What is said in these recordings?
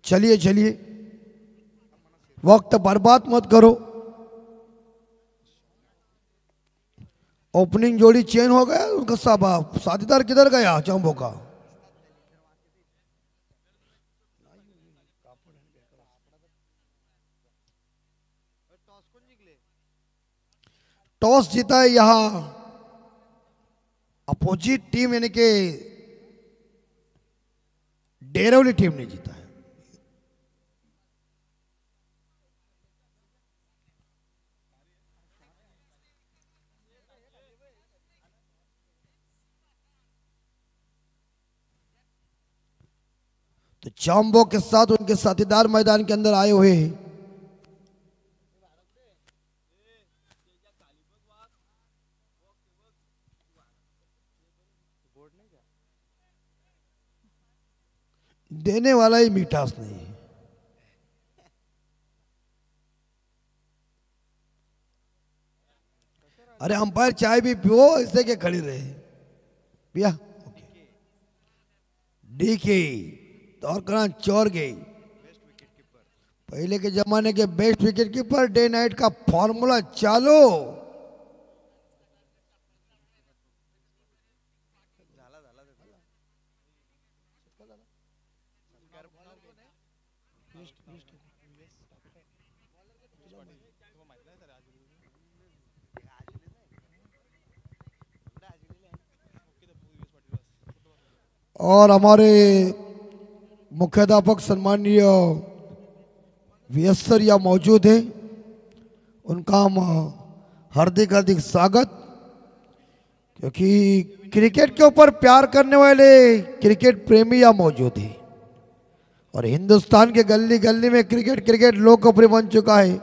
चलिए चलिए, वक्त बर्बाद मत करो। ओपनिंग जोड़ी चेंज हो गया उनका, सब साथीदार किधर गया चांबो का? टॉस जीता है यहां अपोजिट टीम, यानी कि डेरवली टीम ने जीता है। तो चांबो के साथ उनके साथीदार मैदान के अंदर आए हुए हैं। देने वाला ही मिठास नहीं है। अरे अंपायर चाय भी पियो, इससे क्या खड़ी रहे पिया। डीके और करा चोर गई, पहले के जमाने के best wicket keeper, day night का फॉर्मूला चालू। और हमारे मुख्याध्यापक सम्मानीय वियस्सरिया मौजूद हैं, उनका हम हार्दिक हार्दिक स्वागत। क्योंकि क्रिकेट के ऊपर प्यार करने वाले क्रिकेट प्रेमी यहाँ मौजूद हैं और हिंदुस्तान के गली गली में क्रिकेट लोकप्रिय बन चुका है।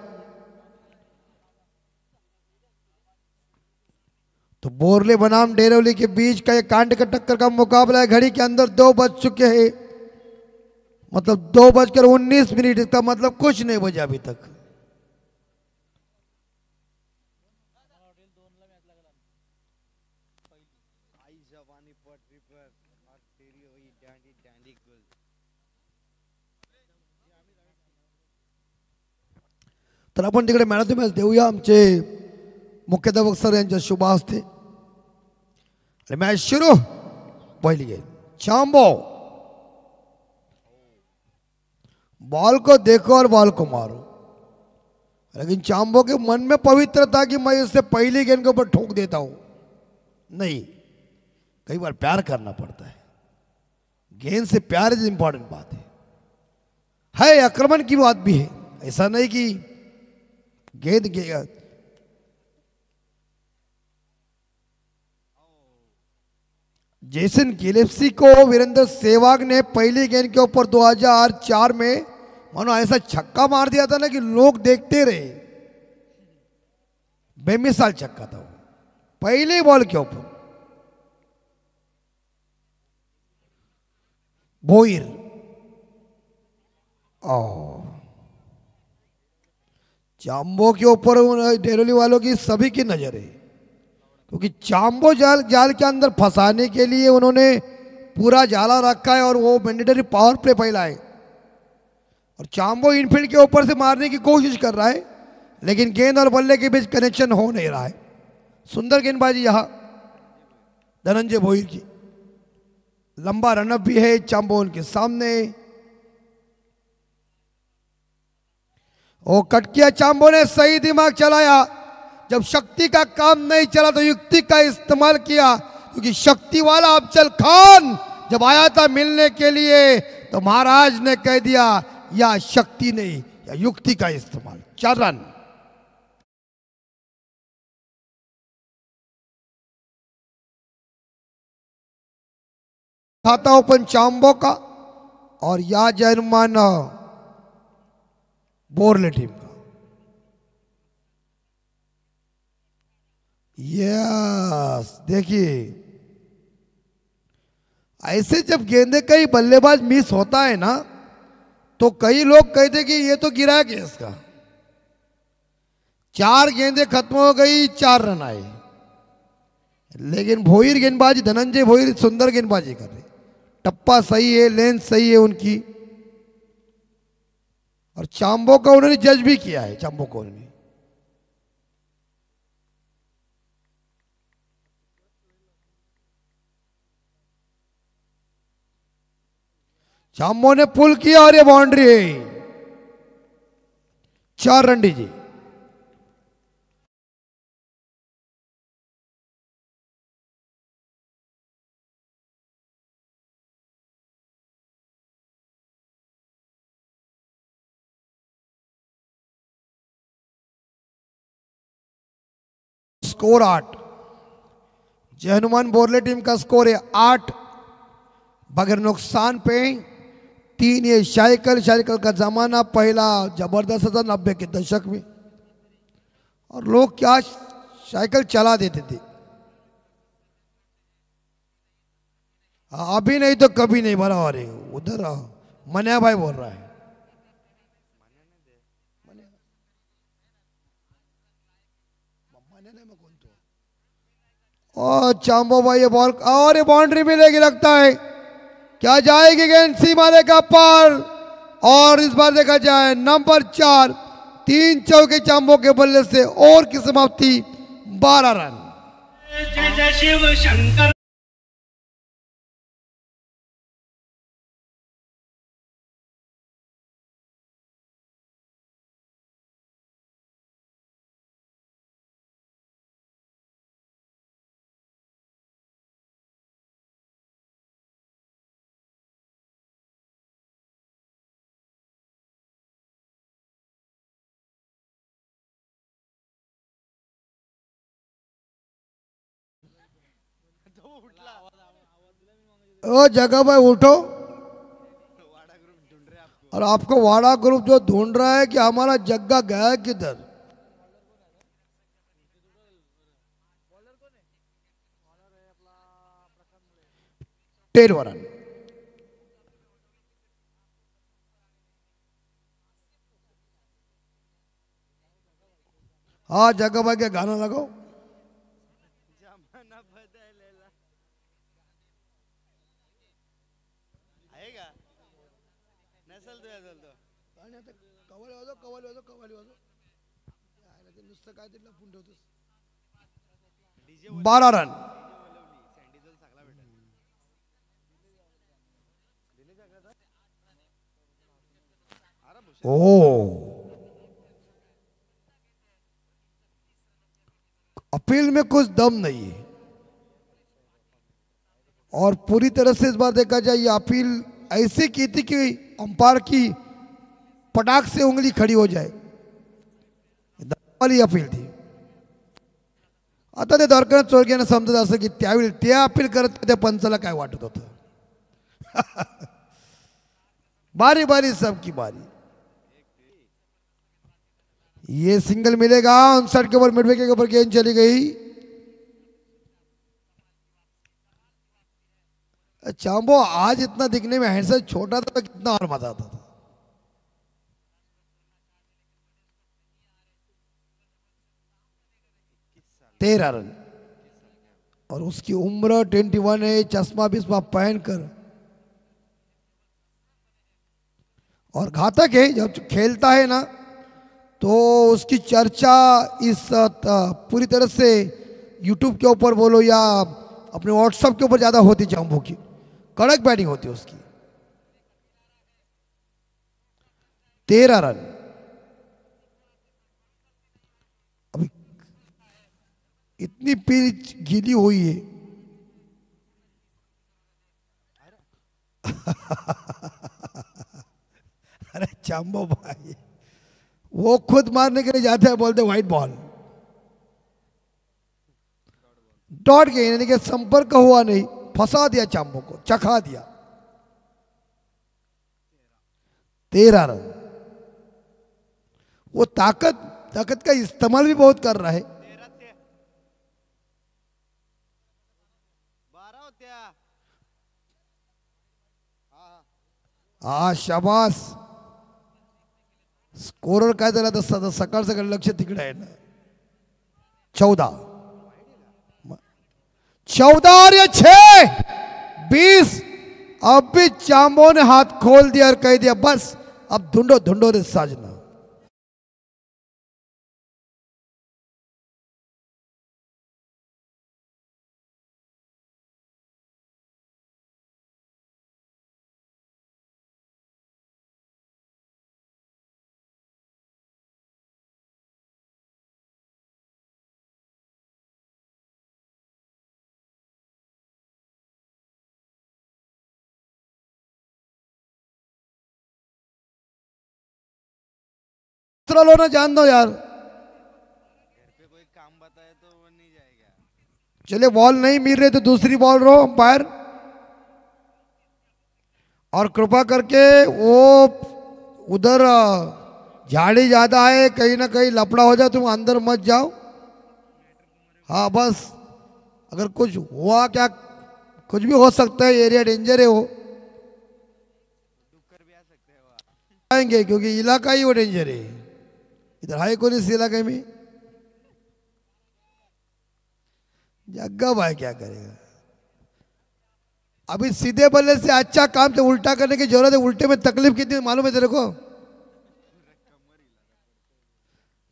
तो बोरले बनाम डेरवली के बीच का एक कांड का टक्कर का मुकाबला है। घड़ी के अंदर 2 बज चुके हैं, मतलब 2:19, इसका मतलब कुछ नहीं बजा अभी तक। तर आपण तिकडे मॅन ऑफ द मॅच देऊया आमचे मुख्याध्यापक सर यांच्या शुभ हस्ते। मैच शुरू, पहली गेंद चांबो, बॉल को देखो और बॉल को मारो। लेकिन चांबो के मन में पवित्र था कि मैं इससे पहली गेंद के ऊपर ठोक देता हूं। नहीं, कई बार प्यार करना पड़ता है, गेंद से प्यार इज इंपॉर्टेंट बात है। आक्रमण की बात भी है, ऐसा नहीं कि गेंद जेसन गिलेप्सी को वीरेंद्र सहवाग ने पहली गेंद के ऊपर 2004 में मानो ऐसा छक्का मार दिया था ना कि लोग देखते रहे। बेमिसाल छक्का था वो, पहले बॉल के ऊपर। भोईर चांबो के ऊपर डेरवली वालों की सभी की नजर है, क्योंकि चांबो जाल के अंदर फंसाने के लिए उन्होंने पूरा जाला रखा है और वो मैंडेटरी पावर प्ले पहला है। और चांबो इनफील्ड के ऊपर से मारने की कोशिश कर रहा है, लेकिन गेंद और बल्ले के बीच कनेक्शन हो नहीं रहा है। सुंदर गेंदबाजी यहां धनंजय भोईर की, लंबा रनअप भी है चांबो उनके सामने। वो कट किया, चांबो ने सही दिमाग चलाया। जब शक्ति का काम नहीं चला तो युक्ति का इस्तेमाल किया, क्योंकि शक्ति वाला अफजल खान जब आया था मिलने के लिए तो महाराज ने कह दिया या शक्ति नहीं या युक्ति का इस्तेमाल। 4 रन। खाता ओपन चांबो का और या जर्मन बोरले टीम का। यस, देखिए ऐसे जब गेंदे का ही बल्लेबाज मिस होता है ना, तो कई लोग कहते कि ये तो गिरा गया इसका। 4 गेंदें खत्म हो गई, 4 रन आए। लेकिन भोईर गेंदबाजी, धनंजय भोईर सुंदर गेंदबाजी कर रहे, टप्पा सही है, लेंथ सही है उनकी। और चांबो का उन्होंने जज भी किया है, चांबो को उन्होंने। चांबो ने पुल किया और ये बाउंड्री है। 4 रन दीजिए। स्कोर 8। जय हनुमान बोरले टीम का स्कोर है 8 बगैर नुकसान पे 3। ये साइकिल का जमाना पहला जबरदस्त था 90 के दशक में, और लोग क्या साइकिल चला देते थे। अभी नहीं तो कभी नहीं। बराबर है। उधर मनिया भाई बोल रहा है। और चांबो भाई ये बॉल और ये बाउंड्री मिलेगी लगता है। क्या जाएगी गेंद सीमा रेखा पार, और इस बार देखा जाए नंबर 4 3 चौके चांबो के बल्ले से और की समाप्ति 12 रन। जय जय शिव शंकर। ओ जगह भाई उठो। और आपको वाड़ा ग्रुप जो ढूंढ रहा है कि हमारा जग्गा गया किधर। रन। हाँ जगह भाई के गाना लगाओ। बारह रन। ओ अपील में कुछ दम नहीं है, और पूरी तरह से इस बार देखा जाए ये अपील ऐसे की थी कि अंपायर की पटाख से उंगली खड़ी हो जाए, वाली अपील थी। आता ते द्वारकानाथ चोरग्यानं समजत असं की त्यावेळी त्या अपील करत त्या पंचाला काय वाटत होतं। बारी बारी सबकी बारी। ये सिंगल मिलेगा 59 के ऊपर, मिडवे के ऊपर गेंद चली गई। चांबो आज इतना दिखने में हैंडसम छोटा था, कितना और मजा आता था। तेरह रन, और उसकी उम्र 21 है। चश्मा बिस्मा पहनकर, और घातक है जब खेलता है ना तो उसकी चर्चा इस पूरी तरह से यूट्यूब के ऊपर बोलो या अपने व्हाट्सएप के ऊपर ज्यादा होती। चांबो की कड़क बैटिंग होती है उसकी। 13 रन। अभी इतनी पिच गीली हुई है। अरे चांबो भाई वो खुद मारने के लिए जाते हैं, बोलते व्हाइट बॉल। डॉट गए, यानी कि संपर्क हुआ नहीं, फंसा दिया चांबो को, चखा दिया। 13 रन। वो ताकत का इस्तेमाल भी बहुत कर रहा है। हाँ शाबास। स्कोरर काय झाला तसं सकाळ सकाळ लक्ष तिकडे आहे ना। 14 और ये 6 20। अब भी चांबो ने हाथ खोल दिया और कह दिया बस अब ढूंढो ढूंढो रे साजना। दूसरा लो ना, जान दो यार। कोई काम बताए तो वो नहीं जाएगा। चले बॉल नहीं मिल रहे तो दूसरी बॉल रो अंपायर। और कृपा करके वो उधर झाड़ी ज्यादा है, कहीं ना कहीं लपड़ा हो जाए, तुम अंदर मत जाओ। हाँ बस, अगर कुछ हुआ क्या, कुछ भी हो सकता है, एरिया डेंजर है वो, डूब कर भी आ सकते हैं वहाँ। आएंगे क्योंकि इलाका ही वो डेंजर है। इधर है कौन इस इलाके में? जग्गा भाई क्या करेगा? अभी सीधे बल्ले से अच्छा काम तो उल्टा करने की जरूरत है। उल्टे में तकलीफ कितनी मालूम है तेरे को?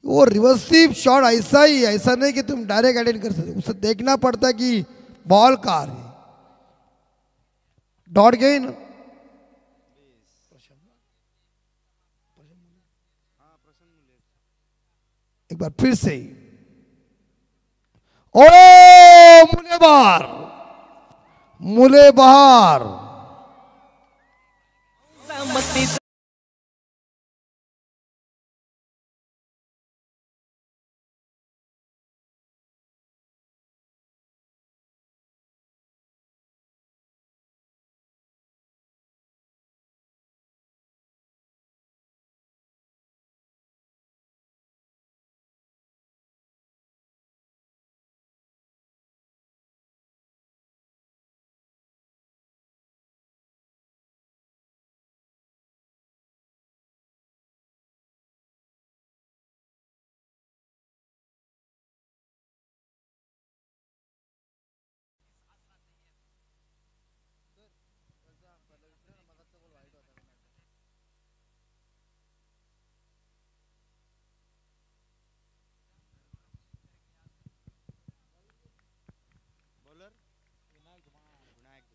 वो रिवर्सिव शॉट ऐसा ही है, ऐसा नहीं कि तुम डायरेक्ट अटेंड कर सकते, उसे देखना पड़ता है कि बॉल कहाँ है। Dot gain. एक बार फिर से, ओ मुले बाहर, मुले बाहर।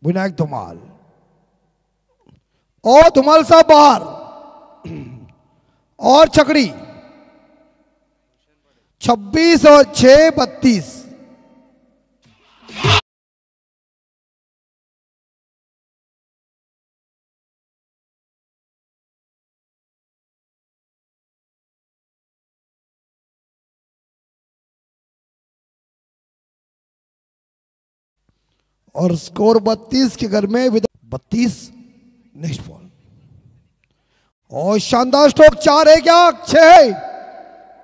विनायक धुमाल, ओ धुमाल साहब बाहर। और छकड़ी 26 और 6 32। और स्कोर 32 के घर में 32। नेक्स्ट बॉल, और शानदार स्ट्रोक, 4 है क्या? 6 है।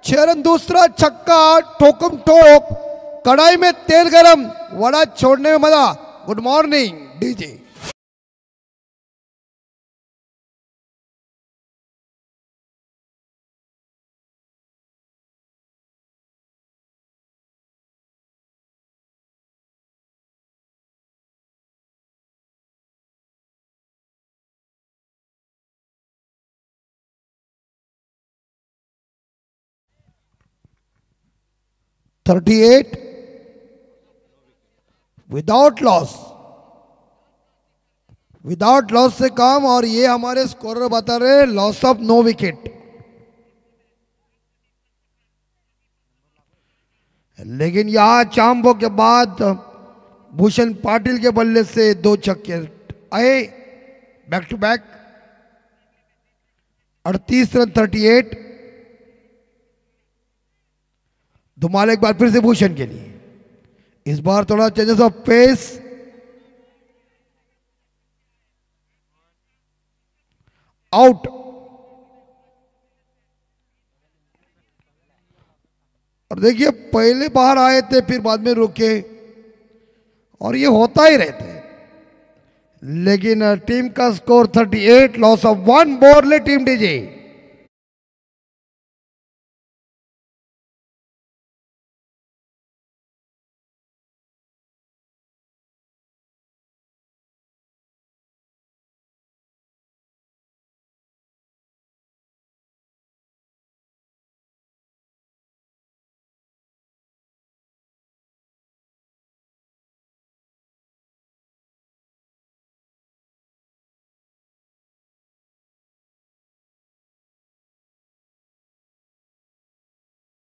6 रन, दूसरा छक्का, ठोकम ठोक, कढ़ाई में तेल गरम, वड़ा छोड़ने में मजा। Good morning DJ. Thirty eight without loss, without loss से काम। और ये हमारे स्कोरर बता रहे लॉस ऑफ नो विकेट। लेकिन यहां चांबो के बाद भूषण पाटिल के बल्ले से 2 छक्के आए back to back. 38 run 38। Dhumal एक बार फिर से भूषण के लिए, इस बार थोड़ा चेंजेस ऑफ पेस। आउट। और देखिए पहले बाहर आए थे फिर बाद में रुके, और ये होता ही रहता है। लेकिन टीम का score 38, loss of 1। Borle team DJ.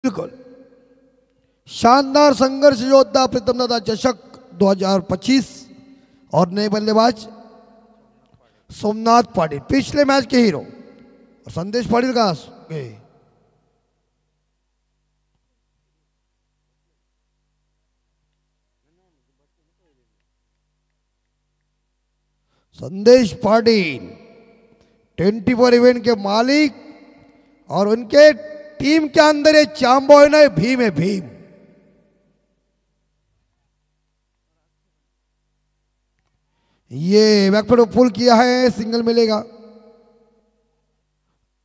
बिल्कुल शानदार संघर्ष योद्धा प्रीतम दादा चषक 2025 और नए बल्लेबाज सोमनाथ पाटिल, पिछले मैच के हीरो। और संदेश पाटिल कहाँ गए? संदेश पाटिल 24 इवेंट के मालिक और उनके टीम के अंदर ये चांबो है ना, भीम है, भीम। ये बैकफुट पुल किया है, सिंगल मिलेगा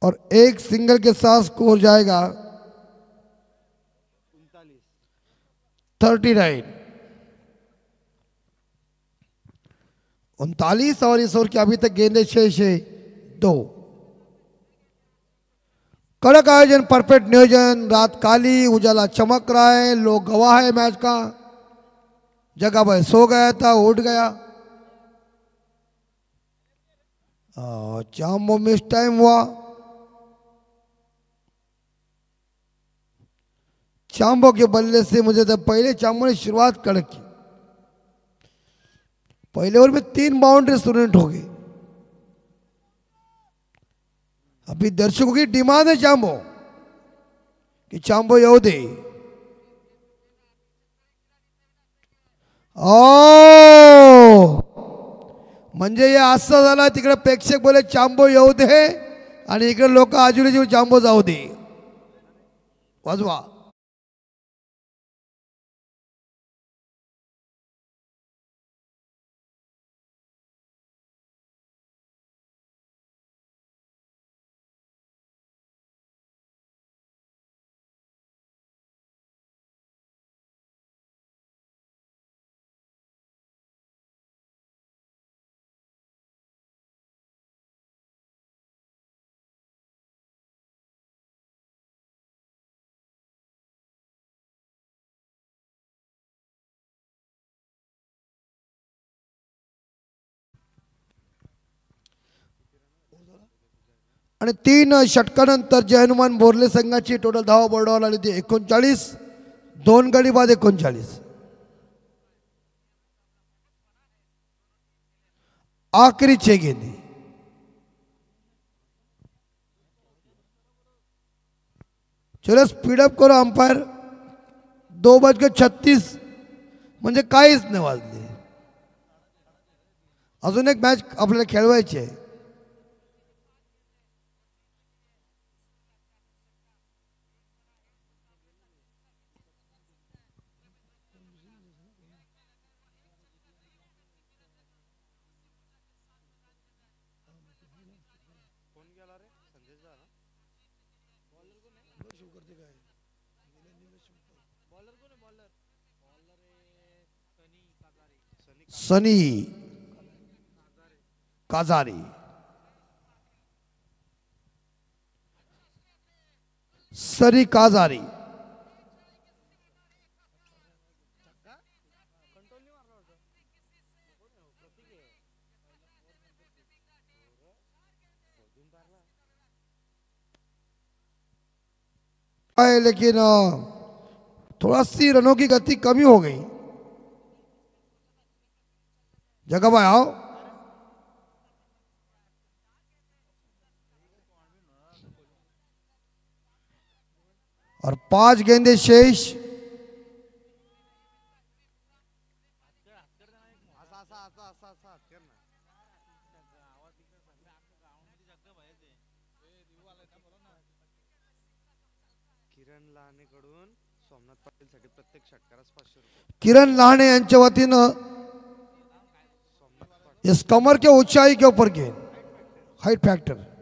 और एक सिंगल के साथ स्कोर जाएगा 39 और इस ओवर की अभी तक गेंदे 6-6-2। कड़क आयोजन, परफेक्ट नियोजन, रात काली, उजाला चमक रहा है, लोग गवाह है मैच का। जगह भाई सो गया था, उठ गया। चांबो मिस टाइम हुआ। चांबो के बल्ले से मुझे तो पहले चांबो ने शुरुआत कड़क की। पहले ओवर में 3 बाउंड्री स्टूडेंट हो गई। अभी दर्शकों की डिमांड है चांबो कि चांबो येऊ दे। म्हणजे हे असं झालं, तिकडे प्रेक्षक बोले चांबो येऊ दे आणि इकडे लोक आजुबाजू चांबो जाऊ दे। वाजवा। आणि 3 षटकानंतर जय हनुमान बोरले संघाची टोटल धावा बोर्डावर आली ती 39, 2 गडी बाद 39। आखिरी 6 गेंदे। चलो स्पीडअप करो अंपायर। 2:36 म्हणजे काहीच नाही वाजले। अजून एक मॅच आपल्याला खेळवायची आहे। सनी काजारी, सनी काजारी। लेकिन थोड़ा सी रनों की गति कमी हो गई। जगह भाई आओ। और 5 गेंदे शेष। किरण लाहणे यांच्या वतीनं इस कमर के ऊंचाई के ऊपर गेंद, height factor.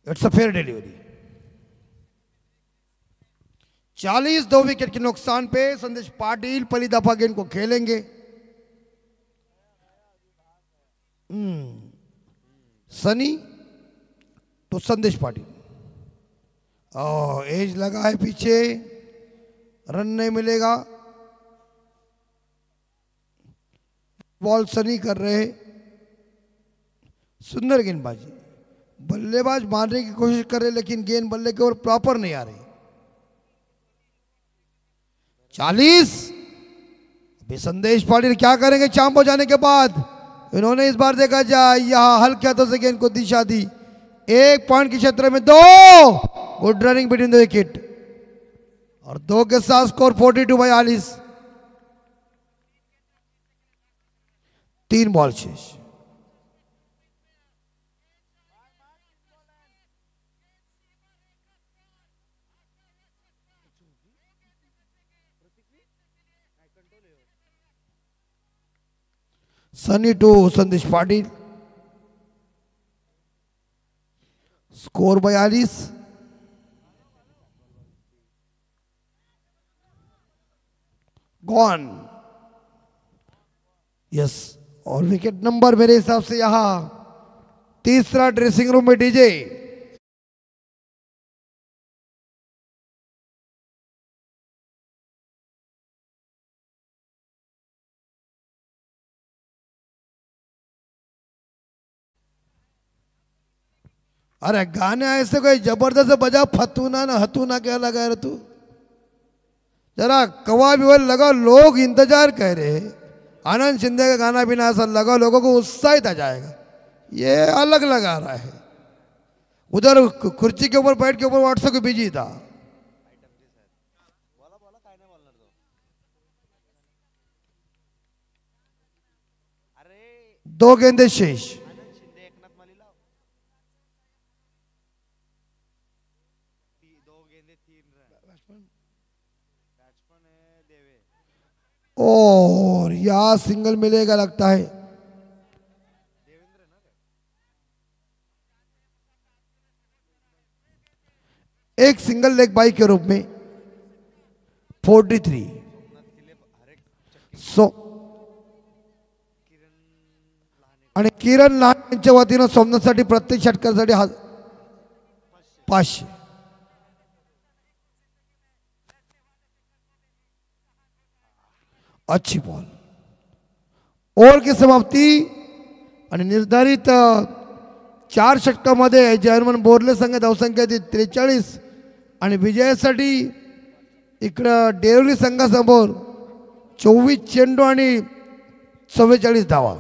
It's a fair delivery. 40 2 wicket के नुकसान पे संदेश पाटिल पहली दफा गेंद को खेलेंगे। सनी तो संदेश पाटिल। एज लगा है पीछे, रन नहीं मिलेगा। बॉल सनी कर रहे, सुंदर गेंदबाजी, बल्लेबाज मारने की कोशिश कर रहे लेकिन गेंद बल्ले के ओर प्रॉपर नहीं आ रही। 40। अभी संदेश पाटिल क्या करेंगे चांपो जाने के बाद? इन्होंने इस बार देखा जाए यहां हल्के हाथों से गेंद को दिशा दी। 1 पॉइंट के क्षेत्र में 2। Good running between the wicket और 2 के साथ स्कोर 42/40। 3 बॉल शेष। सनी टू संदेश पाटिल, स्कोर 42। गॉन। यस, और विकेट नंबर मेरे हिसाब से यहां तीसरा ड्रेसिंग रूम में डीजे। अरे गाने ऐसे कोई जबरदस्त बजा, फतूना ना हतूना क्या लगा रे तू? जरा कवा भी वो लगा, लोग इंतजार कर रहे। आनंद शिंदे का गाना भी ना ऐसा लगा, लोगों को उत्साहित आ जाएगा। ये अलग लगा रहा है। उधर कुर्सी के ऊपर बैठ के ऊपर व्हाट्सएप पे बिजी था। अरे 2 गेंदे शेष। आनंद शिंदे एकनाथ मालीला 2 गेंदे 3 रन। बैट्समैन है देवे। और यहां सिंगल मिलेगा लगता है। देवेंद्र ना एक सिंगल लेग बाई के रूप में 43। सो आणि किरण लहान यांच्या वतीनं सोमनाथसाठी प्रत्येक षटकासाठी 500। अच्छी बॉल। ओव्हर की समाप्ती आणि निर्धारित 4 षटकामध्ये जर्मन बोर्ले संघ धावसंख्या 43 आणि विजयासाठी इकडं डेरवली संघासमोर 24 चेंडू आणि 44 धावा।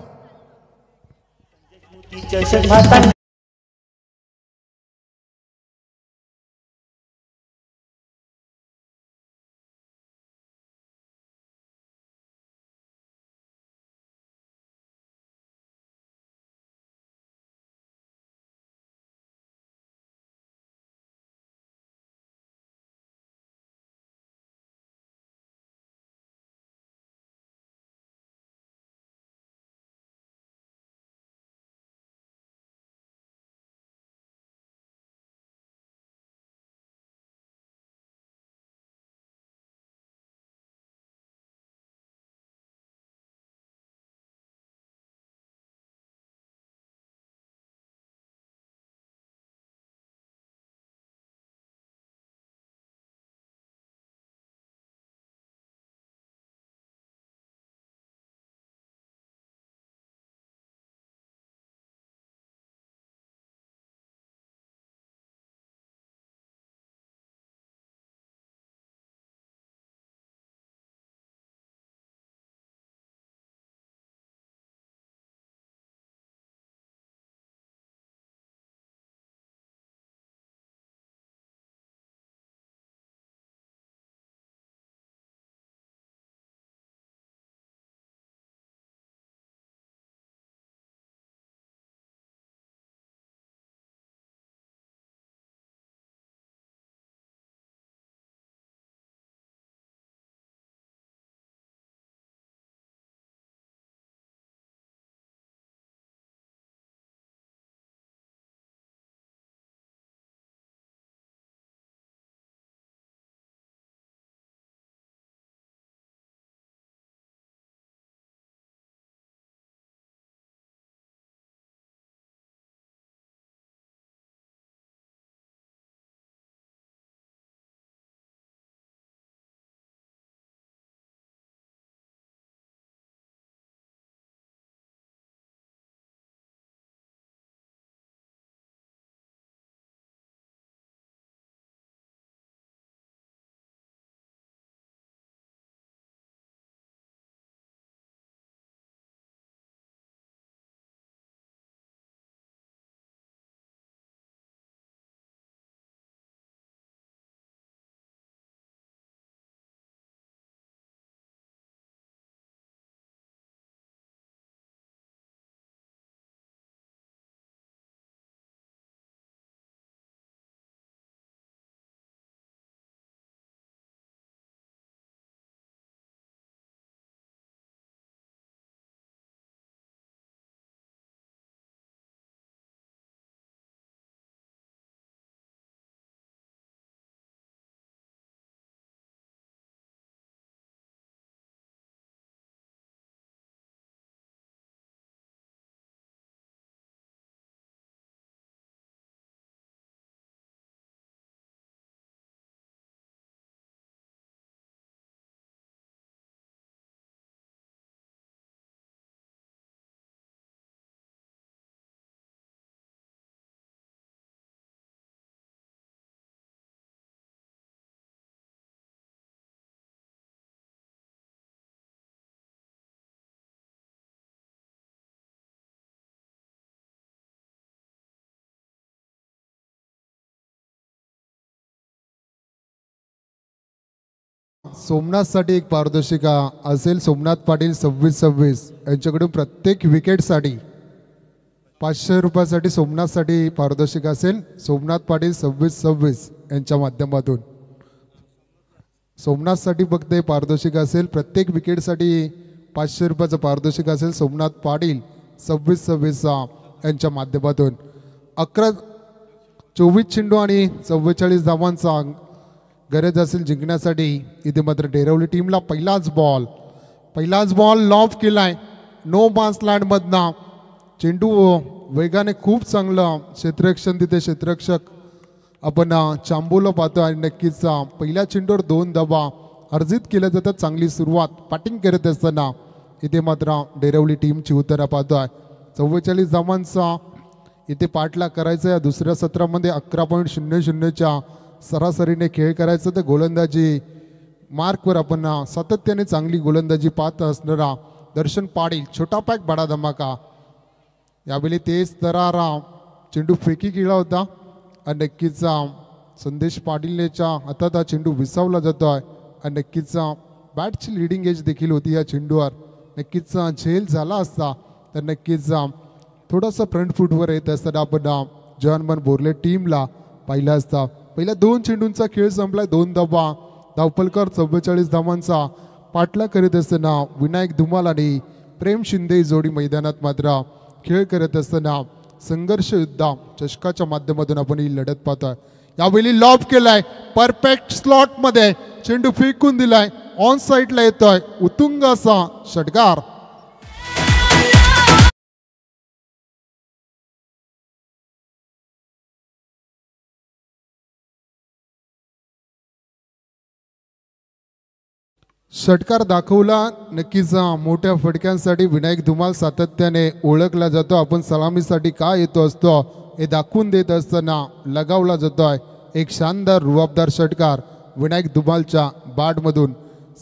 सोमनाथसाठी एक पारितोषिका असेल. सोमनाथ पाटील 26-26 यांच्याकडून प्रत्येक विकेटसाठी 500 रुपयासाठी सोमनाथसाठी पारितोषिक असेल. सोमनाथ पाटील 26-26 यांच्या माध्यमातून सोमनाथसाठी फक्त हे पारितोषिक असेल. प्रत्येक विकेटसाठी 500 रुपयाचं पारितोषिक असेल. सोमनाथ पाटील 26-26 यांच्या माध्यमातून 24 चेंडू आणि 44 धावांचा गरज असेल जिंकण्यासाठी. इथे मात्र डेरवली टीमला पहिलाच बॉल लॉफ केलाय नो बाउन्स लँडमधनं. चेंडू वेगाने खूप चांगलं क्षेत्ररक्षण तिथे क्षेत्ररक्षक आपण चांबोला पाहतो आणि नक्कीच पहिल्या चेंडूवर 2 धावा अर्जित केल्या जातात. चांगली सुरुवात बॅटिंग करत असताना इथे मात्र डेरवली टीमची उतारा पाहतोय. 44 धावांचा इथे पाठलाग करायचा. या दुसऱ्या सत्रामध्ये 11.00च्या सरासरीने खेळ करायचा. तर गोलंदाजी मार्कवर आपण सातत्याने चांगली गोलंदाजी पाहत असणारा दर्शन पाटील छोटा पॅक बडा धमाका. यावेळी तेज तरारा चेंडू फेकी केला होता आणि नक्कीच संदेश पाटीलच्या हातात हा चेंडू विसावला जातोय आणि नक्कीच बॅटची लिडिंग एज देखील होती या चेंडूवर. नक्कीच झेल झाला असता तर नक्कीच थोडासा फ्रंट फूटवर येत असताना आपण जॉनमन बोर्ले टीमला पाहिला असता. पहिल्या 2 चेंडूंचा खेळ संपलाय. 2 धावा धावपलकर 44 धावांचा पाठलाग करीत असताना विनायक धुमाल आणि प्रेम शिंदे जोडी मैदानात मात्र खेळ करत असताना संघर्ष युद्ध चषकाच्या माध्यमातून आपण ही लढत पाहतोय. यावेळी लॉब केलाय परफेक्ट स्लॉट मध्ये चेंडू फेकून दिलाय. ऑन साईडला येतोय उत्तुंग असा षटकार. षटकार दाखवला. नक्कीच मोठ्या फटक्यांसाठी विनायक धुमाल सातत्याने ओळखला जातो. आपण सलामीसाठी का येतो असतो हे दाखवून देत असताना लगावला जातोय एक शानदार रुबाबदार षटकार विनायक धुमालच्या बॅटमधून.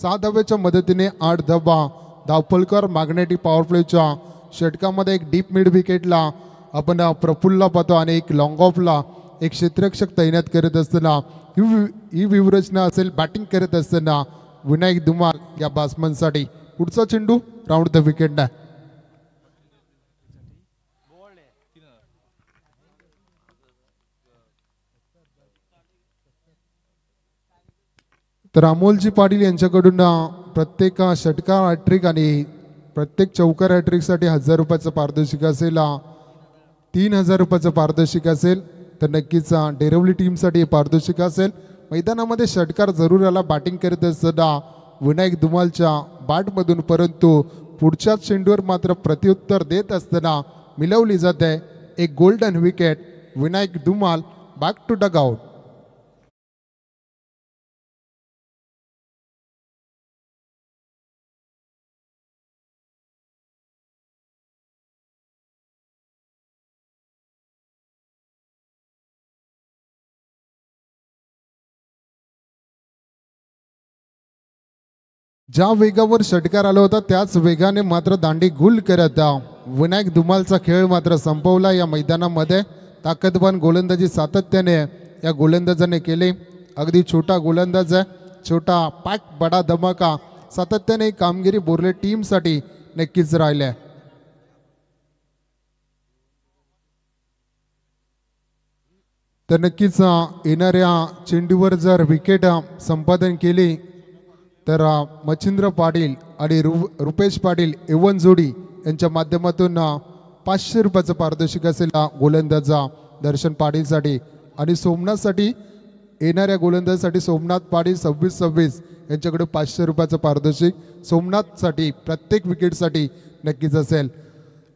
6 धावेच्या मदतीने 8 धावा धावपलकर. मॅग्नेटिक पॉवर प्लेच्या षटकामध्ये एक डीप मिड विकेटला आपण प्रफुल्ला पाहतो आणि एक लॉंग ऑफला एक क्षेत्ररक्षक तैनात करत असताना ही व्यूहरचना असेल. बॅटिंग करत असताना विनायक धुमाल या बॅट्समनसाठी पुढचा चेंडू राऊंड द विकेट नाही. तर अमोलजी पाटील यांच्याकडून प्रत्येक षटकार हॅट्रिक आणि प्रत्येक चौकार हॅट्रिकसाठी 1000 रुपयाचं पारितोषिक असेल. 3000 रुपयाचं पारितोषिक असेल. तर नक्कीच डेरवली टीमसाठी पारितोषिक असेल. मैदानामध्ये षटकार जरूर आला बॅटिंग करत असताना विनायक धुमालच्या बॅटमधून. परंतु पुढच्या चेंडूवर मात्र प्रत्युत्तर देत असताना मिळवली जाते एक golden wicket. Vinayak Dhumal back to dugout. ज्या वेगावर षटकार आला होता त्याच वेगाने मात्र दांडी गुल करत विनायक धुमालचा खेळ मात्र संपवला. या मैदानामध्ये ताकदवान गोलंदाजी सातत्याने या गोलंदाजाने केली. अगदी छोटा गोलंदाज आहे. छोटा पॅक बडा धमाका सातत्याने कामगिरी बोर्ले टीमसाठी नक्कीच राहिल्या. तर नक्कीच येणाऱ्या चेंडूवर जर विकेट संपादन केली तर मच्छिंद्र पाटील आणि रुपेश पाटील एवन जोडी यांच्या माध्यमातून 500 रुपयाचं पारितोषिक असेल गोलंदाजा दर्शन पाटीलसाठी. आणि सोमनाथसाठी येणाऱ्या गोलंदाजासाठी सोमनाथ पाटील 26-26 यांच्याकडे 500 रुपयाचं पारितोषिक सोमनाथसाठी प्रत्येक विकेटसाठी नक्कीच असेल.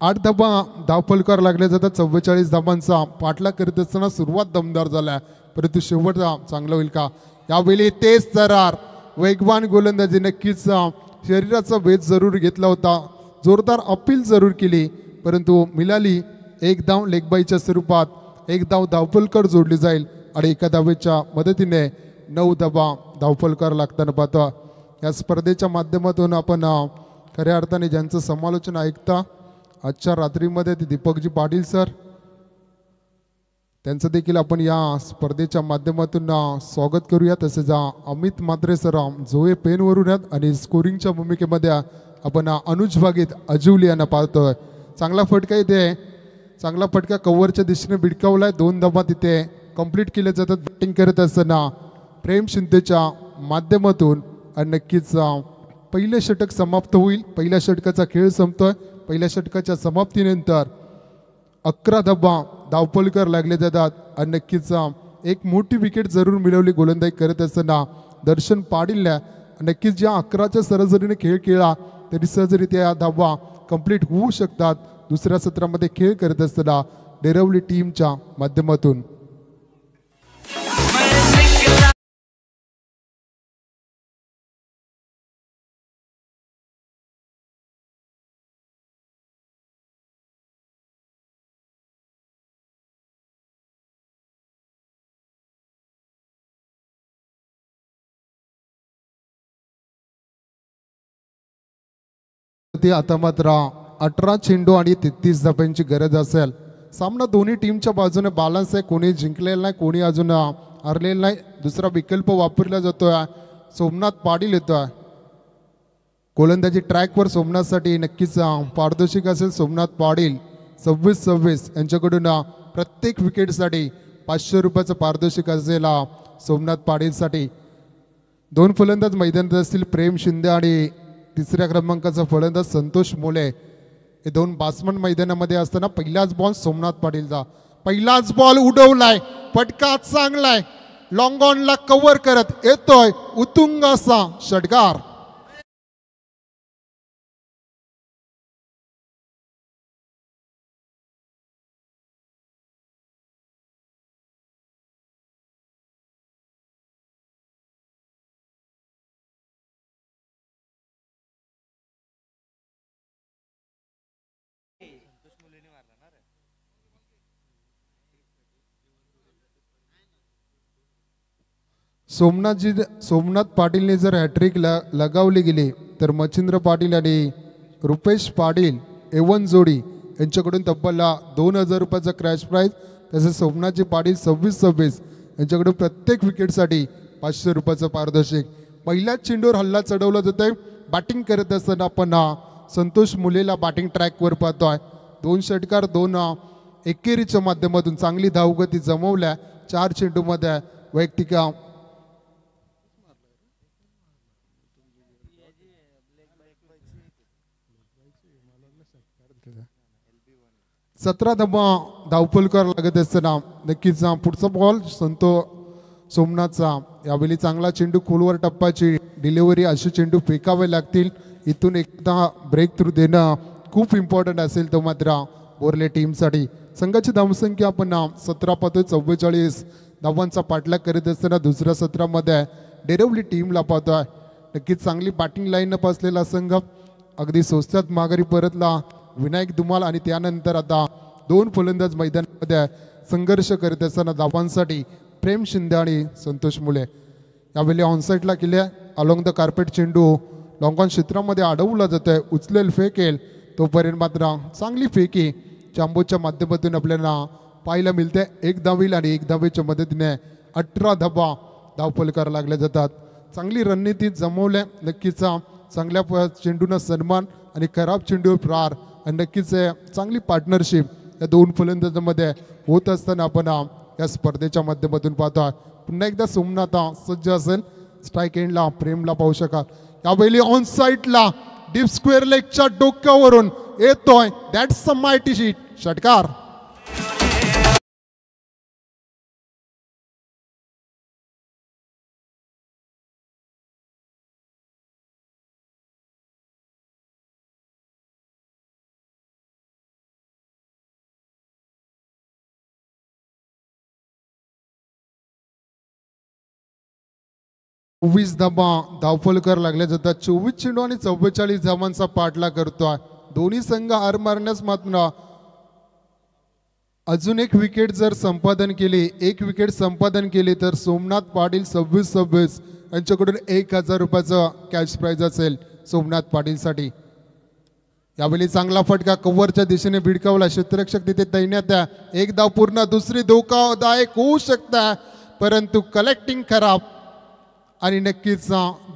8 धावा धावफलकार लागले जातात. 44 धावांचा पाठलाग करीत असताना सुरुवात दमदार झाल्या परंतु शेवटचा चांगला होईल का. यावेळी तेज तरार वेगवान गोलंदाजी. नक्कीच शरीराचा वेध जरूर घेतला होता. जोरदार अपील जरूर केली परंतु मिळाली एक धाव लेगबाईच्या स्वरूपात. एक धाव धावफलकर जोडली जाईल आणि एका धावेच्या मदतीने 9 धावा धावफलकार लागताना पाहतो. या स्पर्धेच्या माध्यमातून आपण खऱ्या अर्थाने ज्यांचं समालोचन ऐकता आजच्या रात्रीमध्ये ते दीपकजी पाटील सर. त्यांचं देखील आपण या स्पर्धेच्या माध्यमातून स्वागत करूया. तसेच अमित म्हात्रे सर जोए पेनवरून आहेत आणि स्कोरिंगच्या भूमिकेमध्ये आपण अनुज भागीत अजुली यांना पाहतोय. चांगला फटका इथे, चांगला फटका कव्हरच्या दिशेने भिडकावलाय. 2 धावा तिथे कंप्लीट केले जातात बॅटिंग करत असताना प्रेम शिंदेच्या माध्यमातून. आणि नक्कीच पहिले षटक समाप्त होईल. पहिल्या षटकाचा खेळ संपतोय. पहिल्या षटकाच्या समाप्तीनंतर 11 धावा धावपलकर लागले जातात. आणि नक्कीच एक मोठी विकेट जरूर मिळवली गोलंदाजी करत असताना दर्शन पाटीलने. नक्कीच ज्या 11च्या सरासरीने खेळ खेळला तरी सहजरित्या धावा कंप्लीट होऊ शकतात दुसऱ्या सत्रामध्ये खेळ करत असताना डेरवली टीमच्या माध्यमातून. आता मात्र 18 चेंडू आणि 33 धाब्यांची गरज असेल. सामना दोन्ही टीमच्या बाजूने बॅलन्स आहे. कोणी जिंकलेला नाही, कोणी अजून हरलेला नाही. दुसरा विकल्प वापरला जातोय. सोमनाथ पाटील येतोय गोलंदाजी ट्रॅकवर. सोमनाथसाठी नक्कीच पारदर्शक असेल. सोमनाथ पाटील 26-26 यांच्याकडून प्रत्येक विकेटसाठी 500 रुपयाचं पारितोषिक असेल सोमनाथ पाटीलसाठी. 2 फलंदाज मैदानात असतील, प्रेम शिंदे आणि तिसऱ्या क्रमांकाचा फलंदाज संतोष मोले. हे 2 बॅट्समन मैदानामध्ये असताना पहिलाच बॉल सोमनाथ पाटीलचा. पहिलाच बॉल उडवलाय, फटका चांगलाय, लॉंग ऑनला कव्हर करत येतोय उत्तुंग असा षटकार. सोमनाथ पाटीलने जर हॅट्रिक लगावली गेली तर मच्छिंद्र पाटील आणि रुपेश पाटील एवन जोडी यांच्याकडून तब्बल 2000 रुपयाचा क्रॅश प्राईज. तसेच सोमनाथजी पाटील 26-26 यांच्याकडून प्रत्येक विकेटसाठी 500 रुपयाचं पारितोषिक. पहिल्याच चेंडूवर हल्ला चढवला जात आहे. बॅटिंग करत असताना आपण संतोष मुलेला बॅटिंग ट्रॅकवर पाहतोय. 2 षटकार 2 एकेरीच्या माध्यमातून चांगली धावगती जमवल्या. 4 चेंडूमध्ये वैयक्तिक सतरा धावा धावपलकर लागत असताना नक्कीच पुढचा बॉल सोमनाथचा. यावेळी चांगला चेंडू खोलवर टप्पाची डिलिव्हरी, असे चेंडू फेकावे लागतील. इथून एकदा ब्रेक थ्रू देणं खूप इम्पॉर्टंट असेल तो मात्र बोर्ले टीमसाठी. संघाची धावसंख्या आपण 17 पाहतोय. 44 धावांचा पाठलाग करीत असताना दुसऱ्या सत्रामध्ये डेरवली टीमला पाहतोय. नक्कीच चांगली बॅटिंग लाईनअप असलेला संघ. अगदी स्वस्तात माघारी परतला विनायक धुमाल आणि त्यानंतर आता 2 फलंदाज मैदानामध्ये संघर्ष करीत असताना धावांसाठी प्रेम शिंदे आणि संतोष मुले. यावेळी ऑनसाईडला केले. अलॉंग द कार्पेट चेंडू लॉंग ऑन क्षेत्रामध्ये अडवला जात आहे. उचलेल फेकेल तोपर्यंत मात्र चांगली फेकी चांबोच्या माध्यमातून आपल्याला पाहायला मिळते. 1 धावील आणि 1 धावेच्या मदतीने 18 धावा धावपलकार लागल्या जातात. चांगली रणनीती जमवल्या. नक्कीच चांगल्या चेंडूंना सन्मान आणि खराब चेंडूवर प्रहार आणि नक्कीच चांगली पार्टनरशिप या 2 फलंदाजांमध्ये होत असताना आपण या स्पर्धेच्या माध्यमातून पाहतो. पुन्हा एकदा सोमनाथ सज्ज असेल. स्ट्राईक एंडला प्रेमला पाहू शकाल. यावेळी ऑन साईडला डीप स्क्वेअर लेगच्या डोक्यावरून येतोय दॅट्स अ मायटी शीट षटकार. चोवीस धावा धावपलकर लागल्या जातात. 24 चेंडू आणि 44 धावांचा पाठलाग करतोय. दोन्ही संघ हार मारण्यास मात्र अजून एक विकेट जर संपादन केली, एक विकेट संपादन केली तर सोमनाथ पाटील 26-26 यांच्याकडून 1000 रुपयाचं कॅश प्राइज असेल सोमनाथ पाटीलसाठी. यावेळी चांगला फटका कव्हरच्या दिशेने भिडकावला. क्षेत्ररक्षक तिथे तैनात आहे. एक धाव पूर्ण, दुसरी धोकादायक होऊ शकता, परंतु कलेक्टिंग खराब आणि नक्कीच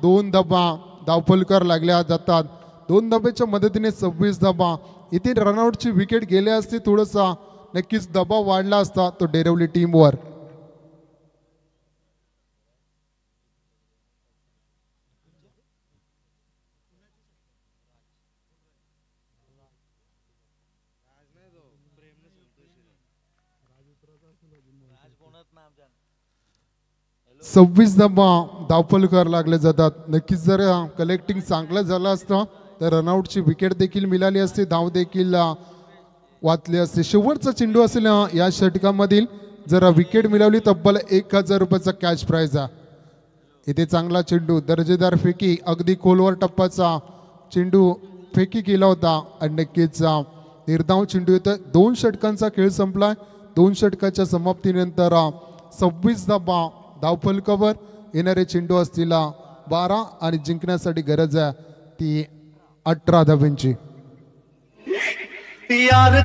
2 धाबा धावफलकार लागल्या जातात. 2 धाब्याच्या मदतीने 26 धाबा. इथे रनआउटची विकेट गेले असते, थोडासा नक्कीच दबाव वाढला असता तो डेरवली टीमवर. सव्वीस धाबा धावफलकार लागले जातात. नक्कीच जर कलेक्टिंग चांगलं झालं असतं तर रनआउटची विकेट देखील मिळाली असती, धाव देखील वाचली असते. शेवटचा चेंडू असेल या षटकामधील. जर विकेट मिळवली तब्बल 1000 रुपयाचा कॅश प्राइज आहे. इथे चांगला चेंडू, दर्जेदार फेकी, अगदी खोलवर टप्पाचा चेंडू फेकी केला होता आणि नक्कीच निर्धाव चेंडू येतं. 2 षटकांचा खेळ संपलाय. 2 षटकाच्या समाप्तीनंतर 26 धाबा धावफलकावर. येणारे चेंडू असतील 12 आणि जिंकण्यासाठी गरज आहे ती 18 धाब्यांची. यार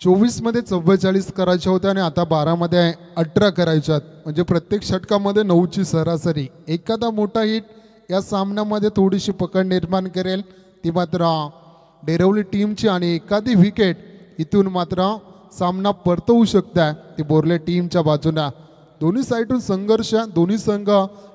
24 मध्ये 44 करायच्या होत्या आणि आता 12 मध्ये 18 करायच्यात. म्हणजे प्रत्येक षटकामध्ये 9ची सरासरी. एखादा मोठा हिट या सामन्यामध्ये थोडीशी पकड निर्माण करेल ती मात्र डेरवली टीमची आणि एखादी विकेट इथून मात्र सामना परतवू शकता ती बोर्ले टीमच्या बाजूला. दोन्ही साईडून संघर्ष, दोन्ही संघ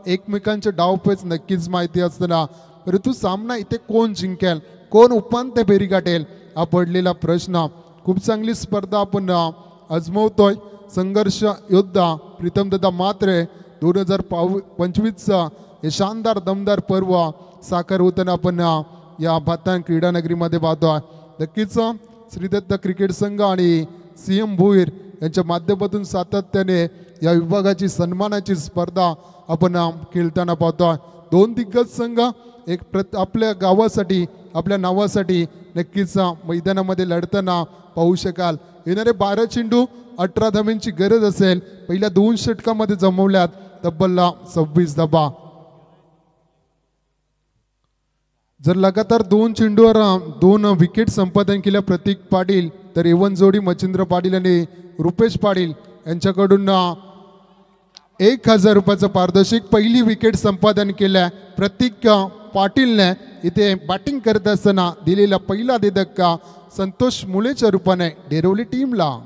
एकमेकांचे डावपेच नक्कीच माहिती असताना परंतु सामना इथे कोण जिंकेल, कोण उपांत्य फेरी गाठेल हा पडलेला प्रश्न. खूप चांगली स्पर्धा आपण आजमावतोय. संघर्ष योद्धा प्रीतमदादा म्हात्रे 2025चा हे शानदार दमदार पर्व साकार होताना आपण या भातान क्रीडा नगरीमध्ये पाहतोय. नक्कीच श्रीदत्त क्रिकेट संघ आणि CM भोईर यांच्या माध्यमातून सातत्याने या विभागाची सन्मानाची स्पर्धा आपण खेळताना पाहतोय. 2 दिग्गज संघ एक आपल्या गावासाठी, आपल्या नावासाठी नक्कीच मैदानामध्ये लढताना पाहू शकाल. येणारे 12 चेंडू 18 धाब्यांची गरज असेल. पहिल्या 2 षटकामध्ये जमवल्यात तब्बल 26 धाबा. जर लगातार 2 चेंडूवर 2 विकेट संपादन केल्या प्रतीक पाटील तर एवन जोडी मच्छिंद्र पाटील आणि रुपेश पाटील यांच्याकडून 1000 रुपयाचं पारितोषिक. पहिली विकेट संपादन केल्या प्रतीक पाटीलने. इथे बॅटिंग करत असताना दिलेला पहिला धक्का संतोष मुलेच्या रूपाने डेरवली टीमला.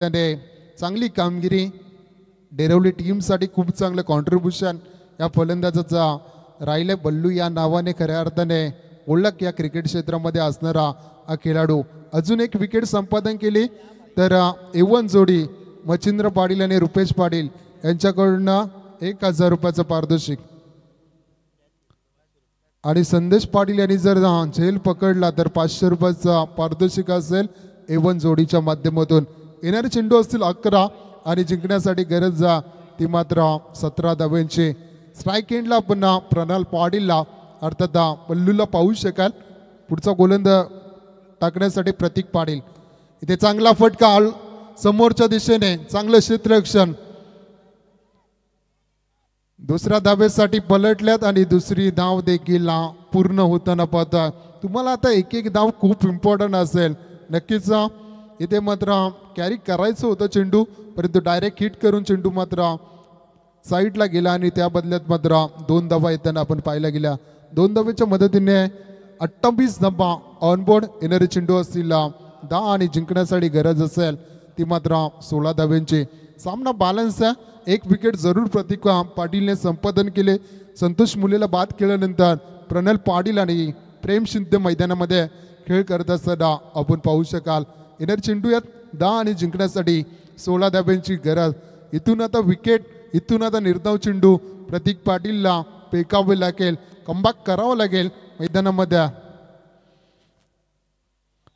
त्याने चांगली कामगिरी डेरवली टीमसाठी खूप चांगलं कॉन्ट्रीब्युशन या फलंदाजाचा राहिले. बल्लू या नावाने खऱ्या अर्थाने ओळख या क्रिकेट क्षेत्रामध्ये असणारा हा खेळाडू. अजून एक विकेट संपादन केली तर एवन जोडी मच्छिंद्र पाटील आणि रुपेश पाटील यांच्याकडून 1000 रुपयाचं पारितोषिक. आणि संदेश पाटील यांनी जर झेल पकडला तर 500 रुपयाचा पारितोषिक असेल एवन जोडीच्या माध्यमातून. येणारे चेंडू असतील 11 आणि जिंकण्यासाठी गरज ती मात्र 17 धाब्यांची. स्ट्राईक एंडला आपण प्रणाल पाटीलला अर्थात पल्लूला पाहू शकाल. पुढचा गोलंदाज टाकण्यासाठी प्रतीक पाटील. इथे चांगला फटका समोरच्या दिशेने, चांगलं क्षेत्ररक्षण. दुसऱ्या धाब्यासाठी पलटल्यात आणि दुसरी धाव देखील पूर्ण होताना पाहता. तुम्हाला आता एक धाव खूप इम्पॉर्टंट असेल. नक्कीच इथे मात्र कॅरी करायचं होतं चेंडू परंतु डायरेक्ट हिट करून चेंडू मात्र साईडला गेला आणि त्या बदल्यात मात्र 2 धावा येताना आपण पाहायला गेल्या. 2 धावेच्या मदतीने 28 धावा ऑनबोर्ड येणारे चेंडू असतील 10 आणि जिंकण्यासाठी गरज असेल ती मात्र 16 धाव्यांची. सामना बॅलन्स आहे. एक विकेट जरूर प्रतीक पाटीलने संपादन केले. संतोष मुलेला बाद केल्यानंतर प्रणल पाटील आणि प्रेम शिंदे मैदानामध्ये खेळ करत असताना आपण पाहू शकाल. येणारे चेंडू यात 10 आणि जिंकण्यासाठी 16 धाव्यांची गरज. इथून आता विकेट, इथून आता निर्धाव चेंडू प्रतीक पाटीलला पेकावे लागेल, कमबॅक करावं लागेल मैदानामध्ये.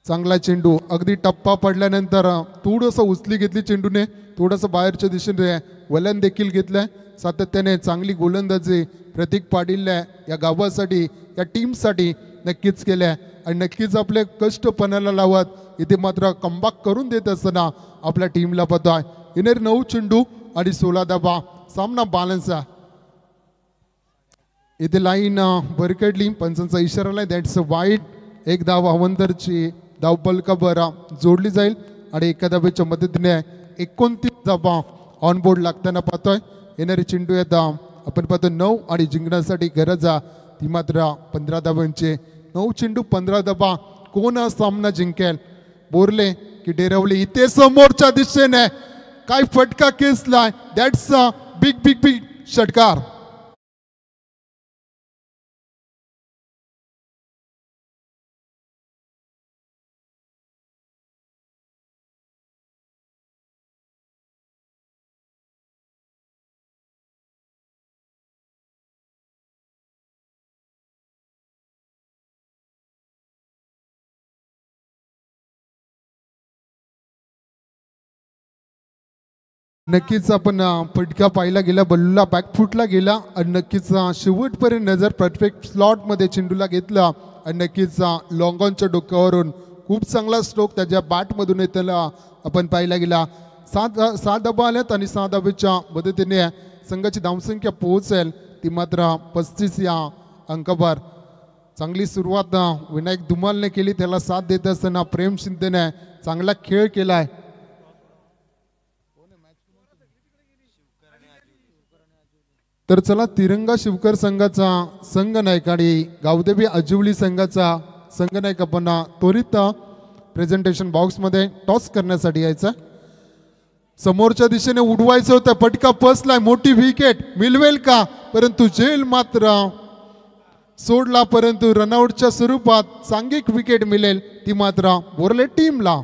चांगला चेंडू अगदी टप्पा पडल्यानंतर थोडंसं उचली घेतली चेंडूने, थोडंसं बाहेरच्या दिशेने वलन देखील घेतलंय. सातत्याने चांगली गोलंदाजी प्रतीक पाटीलने या गावासाठी, या टीमसाठी नक्कीच केल्या आणि नक्कीच आपले कष्ट पणाला लावत इथे मात्र कमबॅक करून देत असताना आपल्या टीमला पाहतोय. येणारे 9 चेंडू आणि 16 धावा. सामना बॅलन्स आहे. इथे लाईन भरकडली, पंचांचा इशारा आलाय, दॅट्स अ वाईड. एक धाव अवंतरची धाव पलकावर जोडली जाईल आणि एका धावेच्या मदतीने 29 धावा ऑन बोर्ड लागताना पाहतोय. येणारे चेंडू येतात आपण पाहतो 9 आणि जिंकण्यासाठी गरज ती मात्र 15 धावांचे. 9 चेंडू 15 धावा. कोण हा सामना जिंकेल? बोरले की डेरवली? इथे समोरच्या दिशेने काय फटका केसलाय. That's a big big big षटकार. नक्कीच आपण फटका पाहिला गेला, बल्लूला बॅकफुटला गेला आणि नक्कीच शेवटपर्यंत नजर परफेक्ट स्लॉटमध्ये चेंडूला घेतला आणि नक्कीच लॉंग ऑनच्या डोक्यावरून खूप चांगला स्ट्रोक त्याच्या बॅटमधून येताना आपण पाहिला गेला. 7 धावा आल्यात आणि 6 धावेच्या मदतीने संघाची धावसंख्या पोहोचेल ती मात्र 35 या अंकावर. चांगली सुरुवात विनायक धुमालने केली, त्याला साथ देत असताना प्रेम शिंदेने चांगला खेळ केलाय. तर चला तिरंगा शिवकर संघाचा संघनायक आणि गावदेवी अजिवली संघाचा संघनायक आपण त्वरित प्रेझेंटेशन बॉक्समध्ये टॉस करण्यासाठी यायचा. समोरच्या दिशेने उडवायचं होतं, फटका फसलाय, मोठी विकेट मिळवेल का? परंतु झेल मात्र सोडला, परंतु रनआउटच्या स्वरूपात सांघिक विकेट मिळेल ती मात्र बोरले टीमला.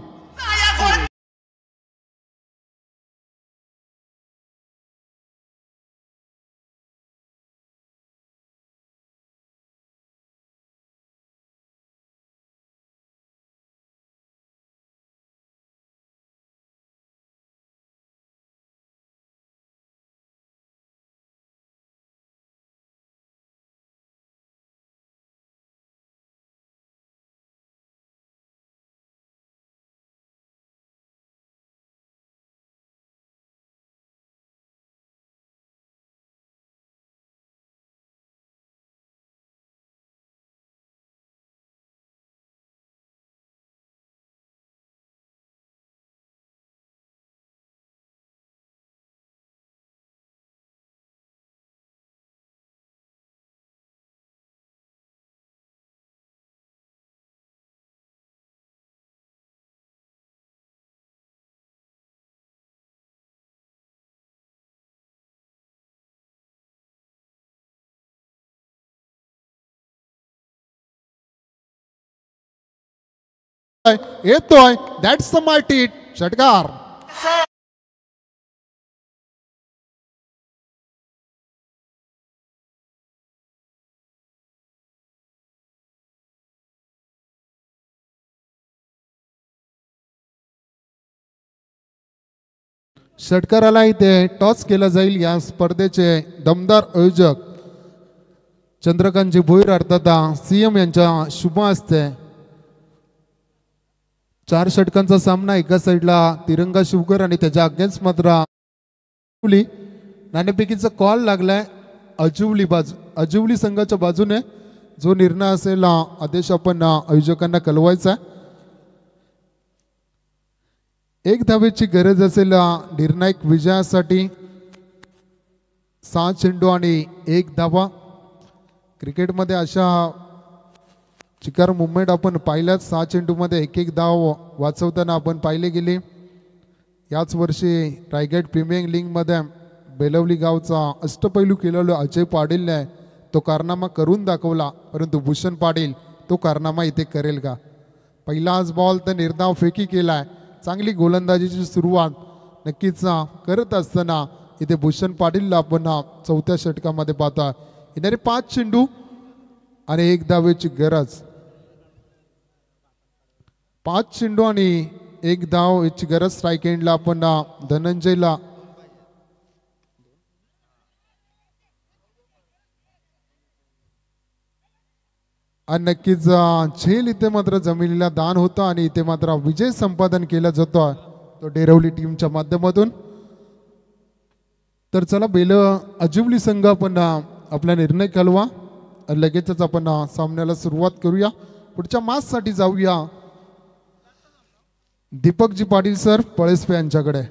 येतोय, दॅट्स द मायटी षटकार. षटकाराला इथे टॉस केला जाईल. या स्पर्धेचे दमदार आयोजक चंद्रकांतजी भोईर अर्थात सीएम यांच्या शुभ हस्ते 4 षटकांचा सामना. एका साईडला तिरंगा शिवकर आणि त्याच्या अगेन्स्ट मात्र नाणेफेकीचा कॉल लागलाय अजिवली संघाच्या बाजूने. जो निर्णय असेल आदेश आपण आयोजकांना कळवायचा. एक धावेची गरज असेल निर्णायक विजयासाठी. 6 चेंडू आणि 1 धावा. क्रिकेटमध्ये अशा चिकार मुवमेंट आपण पाहिल्यात. 6 चेंडूमध्ये 1-1 धाव वाचवताना आपण पाहिले गेले. याच वर्षी रायगड प्रीमियर लीगमध्ये बेलवली गावचा अष्टपैलू खेळाडू अजय पाटीलने तो कारनामा करून दाखवला. परंतु भूषण पाटील तो कारनामा इथे करेल का? पहिलाच बॉल तर निर्धाव फेकी केलाय. चांगली गोलंदाजीची सुरुवात नक्कीच करत असताना इथे भूषण पाटीलला आपण 4थ्या षटकामध्ये पाहता. येणारे 5 चेंडू आणि 1 धावेची गरज. 5 चेंडू आणि 1 धाव याची गरज. स्ट्राईक एंडला आपण धनंजयला आणि नक्कीच झेल इथे मात्र जमिनीला दान होतं आणि इथे मात्र विजय संपादन केला जातो तो डेरवली टीमच्या माध्यमातून. तर चला बेल अजिवली संघ आपण आपला निर्णय कळवा. लगेचच आपण सामन्याला सुरुवात करूया. पुढच्या मॅचसाठी जाऊया दीपकजी पाटील सर पळसपे यांच्याकडे.